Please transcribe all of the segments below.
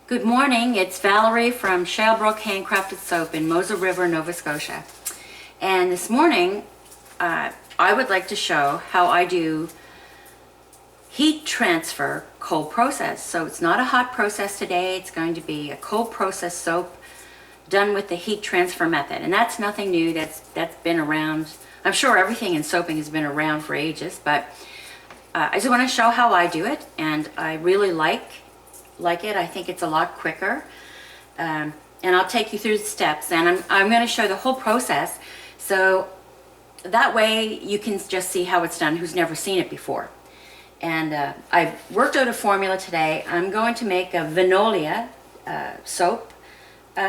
Good morning, it's Valerie from Shalebrook Handcrafted Soap in Moser River, Nova Scotia. And this morning, I would like to show how I do heat transfer cold process. So it's not a hot process today, it's going to be a cold process soap done with the heat transfer method. And that's nothing new, that's been around. I'm sure everything in soaping has been around for ages, but I just want to show how I do it, and I really like it. I think it's a lot quicker, and I'll take you through the steps, and I'm going to show the whole process, so that way you can just see how it's done who's never seen it before. And I worked out a formula today. I'm going to make a Vinolia soap,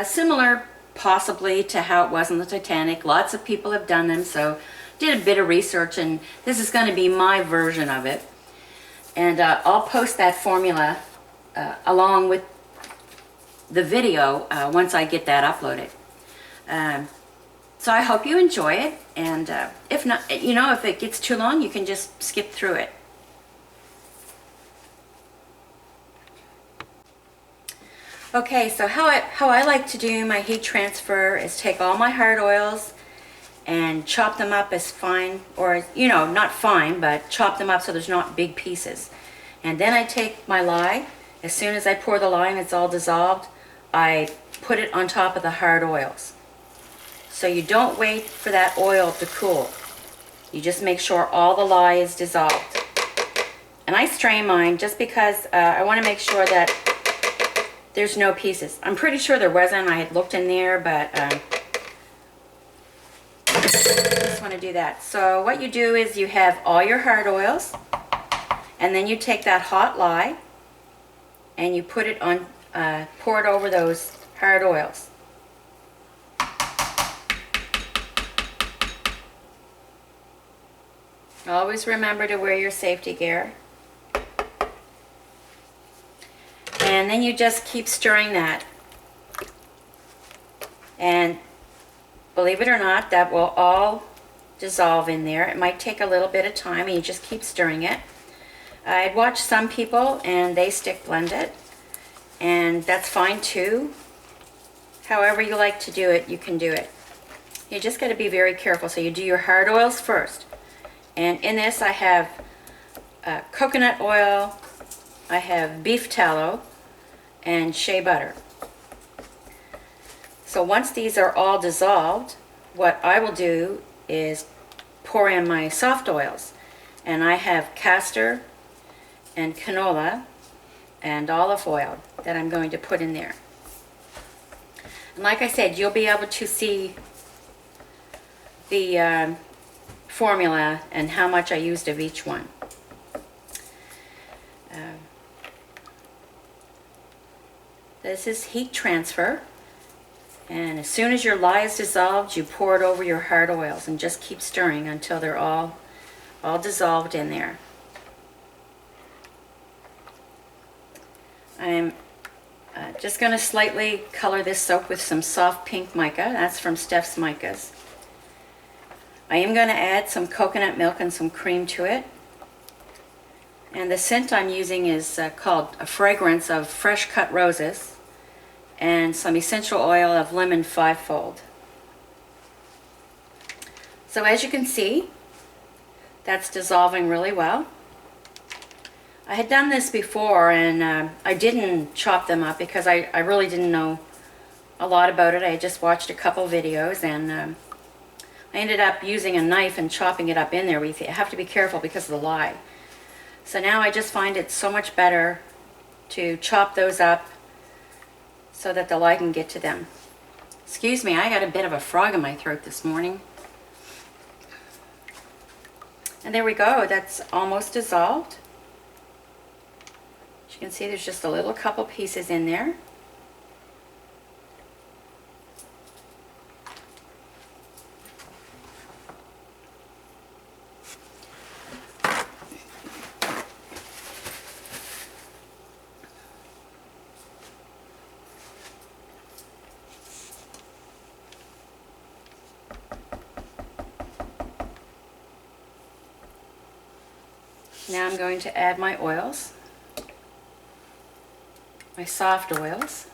similar possibly to how it was on the Titanic. Lots of people have done them, so did a bit of research, and this is going to be my version of it. And I'll post that formula along with the video once I get that uploaded. So I hope you enjoy it, and if not, if it gets too long, you can just skip through it. Okay, so how I like to do my heat transfer is take all my hard oils and chop them up as fine, or not fine, but chop them up so there's not big pieces. And then I take my lye. As soon as I pour the lye and it's all dissolved, I put it on top of the hard oils. So you don't wait for that oil to cool. You just make sure all the lye is dissolved. And I strain mine just because I want to make sure that there's no pieces. I'm pretty sure there wasn't. I had looked in there, but I just want to do that. So what you do is you have all your hard oils, and then you take that hot lye and you put it on, pour it over those hard oils. Always remember to wear your safety gear. And then you just keep stirring that. And believe it or not, that will all dissolve in there. It might take a little bit of time, and you just keep stirring it. I'd watched some people and they stick blend it, and that's fine too. However you like to do it, you can do it. You just got to be very careful. So you do your hard oils first, and in this I have coconut oil, I have beef tallow, and shea butter. So once these are all dissolved, what I will do is pour in my soft oils, and I have castor and canola and olive oil that I'm going to put in there. And like I said, you'll be able to see the formula and how much I used of each one. This is heat transfer, and as soon as your lye is dissolved, you pour it over your hard oils and just keep stirring until they're all dissolved in there. I'm just going to slightly color this soap with some soft pink mica. That's from Steph's Micas. I am going to add some coconut milk and some cream to it. And the scent I'm using is called a fragrance of fresh cut roses, and some essential oil of lemon fivefold. So as you can see, that's dissolving really well. I had done this before, and I didn't chop them up because I really didn't know a lot about it. I had just watched a couple videos, and I ended up using a knife and chopping it up in there. We have to be careful because of the lye. So now I just find it so much better to chop those up so that the lye can get to them. Excuse me, I got a bit of a frog in my throat this morning. And there we go, that's almost dissolved. As you can see, there's just a little couple pieces in there. Now I'm going to add my oils. my soft oils.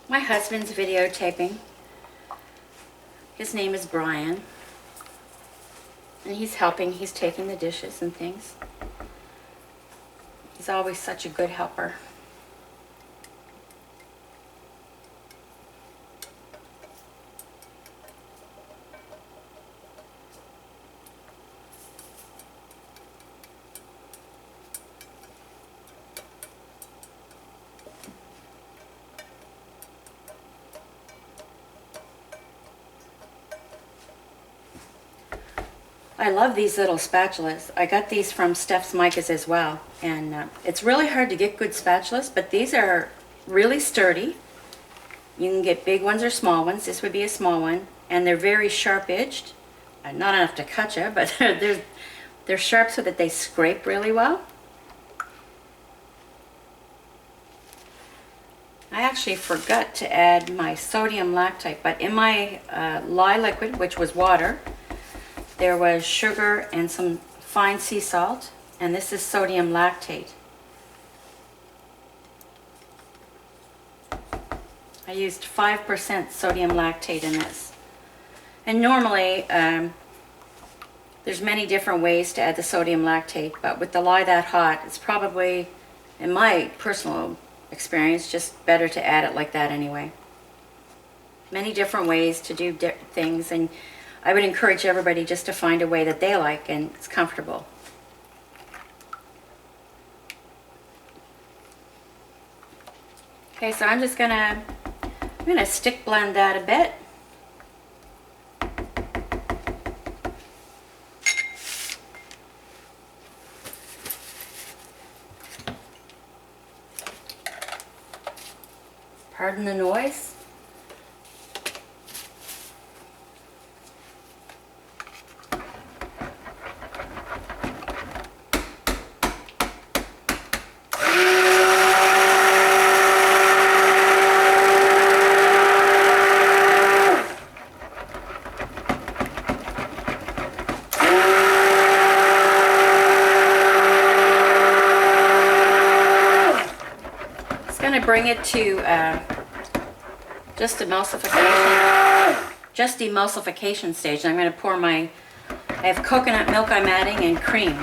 My husband's videotaping. His name is Brian. And he's helping. He's taking the dishes and things. He's always such a good helper. I love these little spatulas. I got these from Steph's Micas as well. And it's really hard to get good spatulas, but these are really sturdy. You can get big ones or small ones. This would be a small one. And they're very sharp-edged. Not enough to cut you, but they're sharp so that they scrape really well. I actually forgot to add my sodium lactate, but in my lye liquid, which was water, there was sugar and some fine sea salt, and this is sodium lactate. I used 5% sodium lactate in this. And normally, there's many different ways to add the sodium lactate, but with the lye that hot, it's probably, in my personal experience, just better to add it like that anyway. Many different ways to do things, and I would encourage everybody just to find a way that they like and it's comfortable. Okay, so I'm gonna stick blend that a bit. Pardon the noise. Bring it to just emulsification stage. I'm going to pour I have coconut milk I'm adding and cream.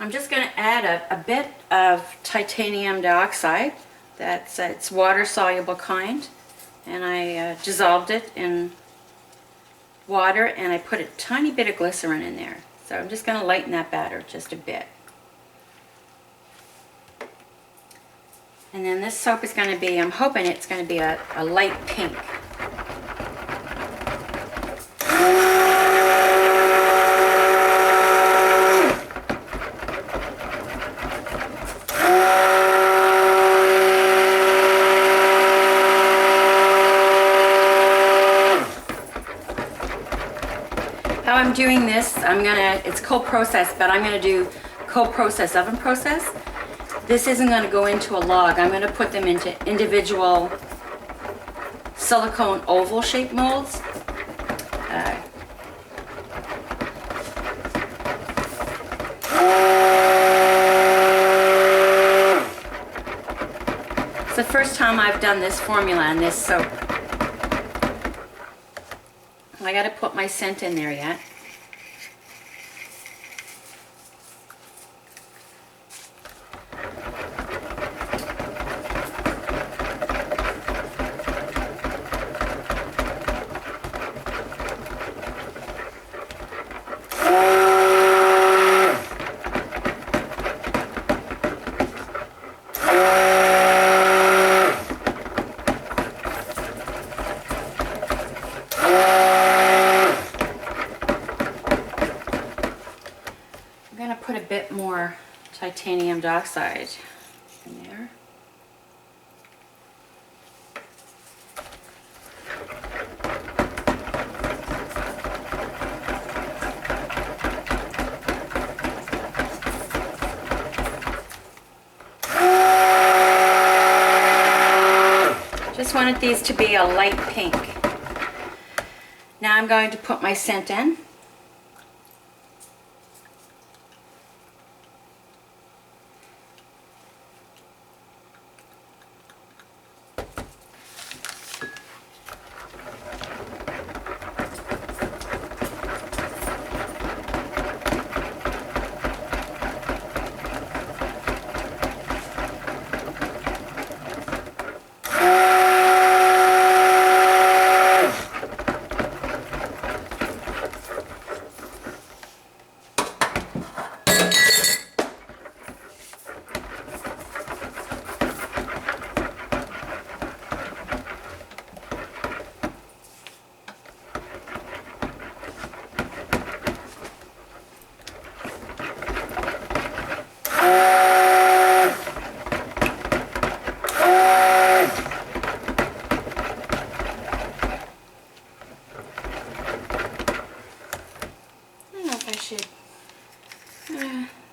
I'm just going to add a bit of titanium dioxide. It's water soluble kind, and I dissolved it in water and I put a tiny bit of glycerin in there. So I'm just going to lighten that batter just a bit. And then this soap is going to be, I'm hoping it's going to be a light pink. How I'm doing this, it's cold process, but I'm going to do cold process, oven process. This isn't going to go into a log. I'm going to put them into individual silicone oval shaped molds. It's the first time I've done this formula and this soap. I got to put my scent in there yet. titanium dioxide in there. Just wanted these to be a light pink. Now I'm going to put my scent in.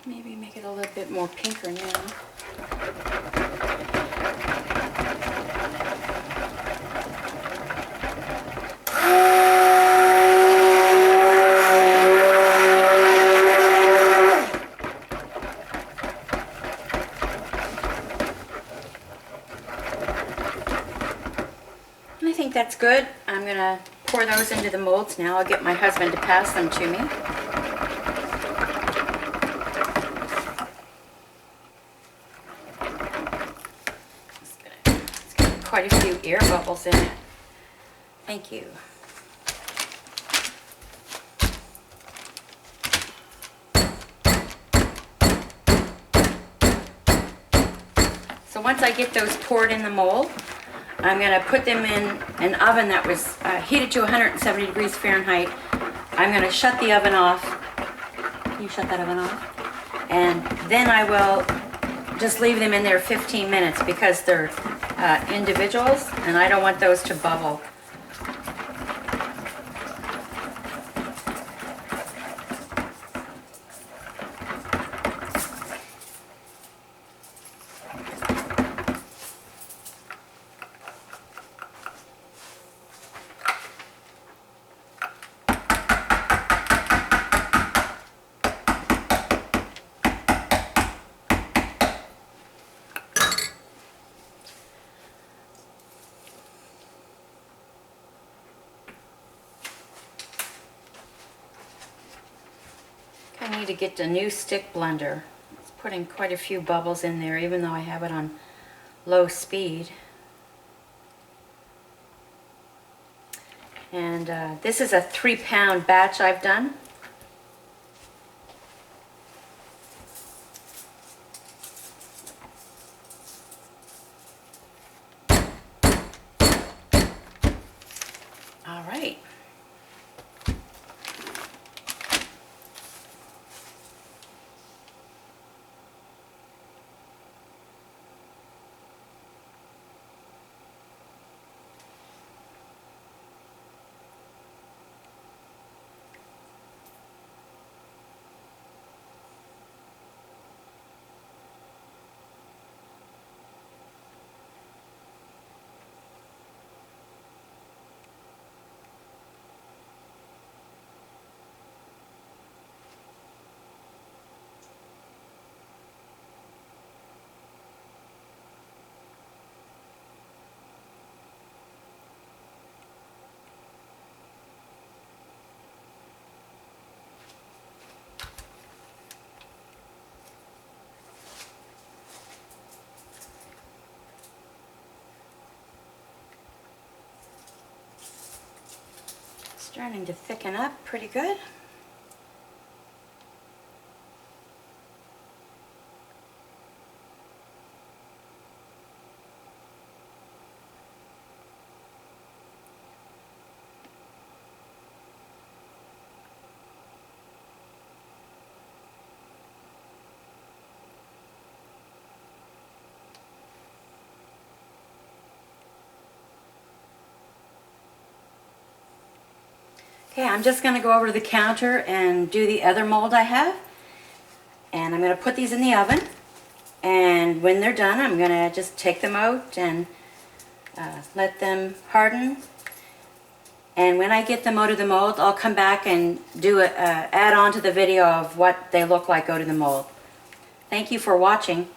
Maybe make it a little bit more pinker now. I think that's good. I'm going to pour those into the molds now. I'll get my husband to pass them to me. It's got quite a few air bubbles in it. Thank you. So once I get those poured in the mold, I'm going to put them in an oven that was heated to 170 degrees Fahrenheit. I'm going to shut the oven off. Can you shut that oven off? And then I will just leave them in there 15 minutes because they're individuals and I don't want those to bubble. I need to get the new stick blender. It's putting quite a few bubbles in there even though I have it on low speed. And this is a 3-pound batch I've done. All right. Starting to thicken up pretty good. Okay, I'm just going to go over to the counter and do the other mold I have. And I'm going to put these in the oven. And when they're done, I'm going to just take them out and let them harden. And when I get them out of the mold, I'll come back and do add on to the video of what they look like out of the mold. Thank you for watching.